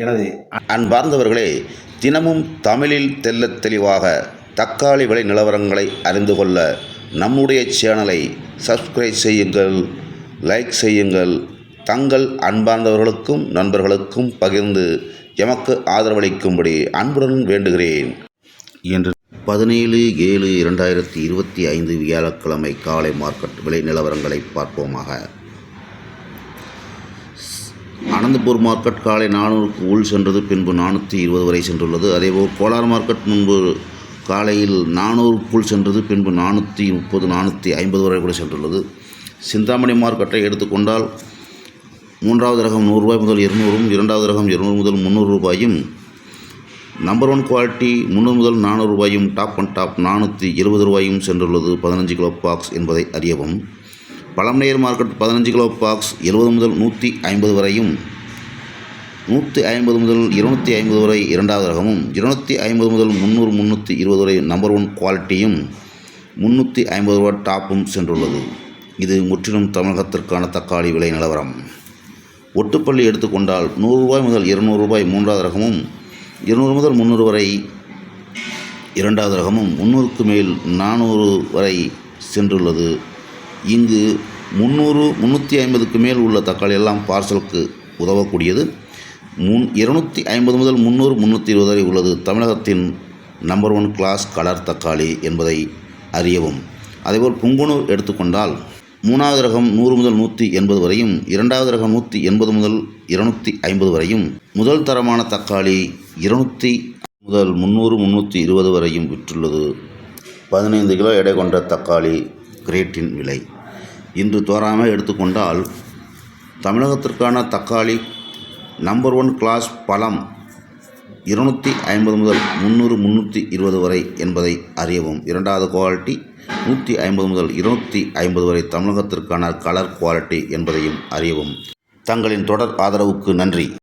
எனது அன்பார்ந்தவர்களே, தினமும் தமிழில் தெள்ளத் தெளிவாக தக்காளி விலை நிலவரங்களை அறிந்து கொள்ள நம்முடைய சேனலை சப்ஸ்கிரைப் செய்யுங்கள், லைக் செய்யுங்கள். தங்கள் அன்பார்ந்தவர்களுக்கும் நண்பர்களுக்கும் பகிர்ந்து எமக்கு ஆதரவளிக்கும்படி அன்புடன் வேண்டுகிறேன். இன்று 17/7/2025 வியாழக்கிழமை காலை மார்க்கெட் விலை நிலவரங்களை பார்ப்போமாக. அனந்தபூர் மார்க்கெட் காலை 400க்கு உள் சென்றது, பின்பு 420 வரை சென்றுள்ளது. அதேபோல் கோலார் மார்க்கெட் முன்பு காலையில் 400க்குள் சென்றது, பின்பு 430 450 வரை கூட சென்றுள்ளது. சிந்தாமணி மார்க்கெட்டை எடுத்துக்கொண்டால் மூன்றாவது ரகம் 100 ரூபாய் முதல் 200ம், இரண்டாவது ரகம் 200 முதல் 300 ரூபாயும், நம்பர் 1 குவாலிட்டி 300 முதல் 400 ரூபாயும், டாப் அண்ட் டாப் 420 ரூபாயும் சென்றுள்ளது 15 கிலோ பாக்ஸ் என்பதை அறியவும். பழமநேயர் மார்க்கெட் 15 கிலோ பாக்ஸ் 70 முதல் 150 வரையும், 150 முதல் 250 வரை இரண்டாவது ரகமும், 250 முதல் 300 320 வரை நம்பர் 1 குவாலிட்டியும், 350 ரூபா டாப்பும் சென்றுள்ளது. இது முற்றிலும் தமிழகத்திற்கான தக்காளி விலை நிலவரம். ஒட்டுப்பள்ளி எடுத்துக்கொண்டால் 100 ரூபாய் முதல் 200 ரூபாய் மூன்றாவது ரகமும், 200 முதல் 300 வரை இரண்டாவது ரகமும், 300க்கு மேல் 400 வரை சென்றுள்ளது. இங்கு 300 350க்கு மேல் உள்ள தக்காளி எல்லாம் பார்சலுக்கு உதவக்கூடியது. 250 முதல் 300 320 வரை உள்ளது தமிழகத்தின் நம்பர் 1 கிளாஸ் கலர் தக்காளி என்பதை அறியவும். அதேபோல் புங்குனூர் எடுத்துக்கொண்டால் 3வது ரகம் 100 முதல் 180 வரையும், 2வது ரகம் 180 முதல் 250 வரையும், முதல் தரமான தக்காளி 200 முதல் 300 320 வரையும் விற்றுள்ளது. 15 கிலோ எடை கொண்ட தக்காளி கிரேட்டின் விலை. இன்று தோராயமாக எடுத்துக்கொண்டால் தமிழகத்திற்கான தக்காளி நம்பர் 1 கிளாஸ் பழம் 250 முதல் 300 320 வரை என்பதை அறியவும். இரண்டாவது குவாலிட்டி 150 முதல் 250 வரை தமிழகத்திற்கான கலர் குவாலிட்டி என்பதையும் அறியவும். தங்களின் தொடர் ஆதரவுக்கு நன்றி.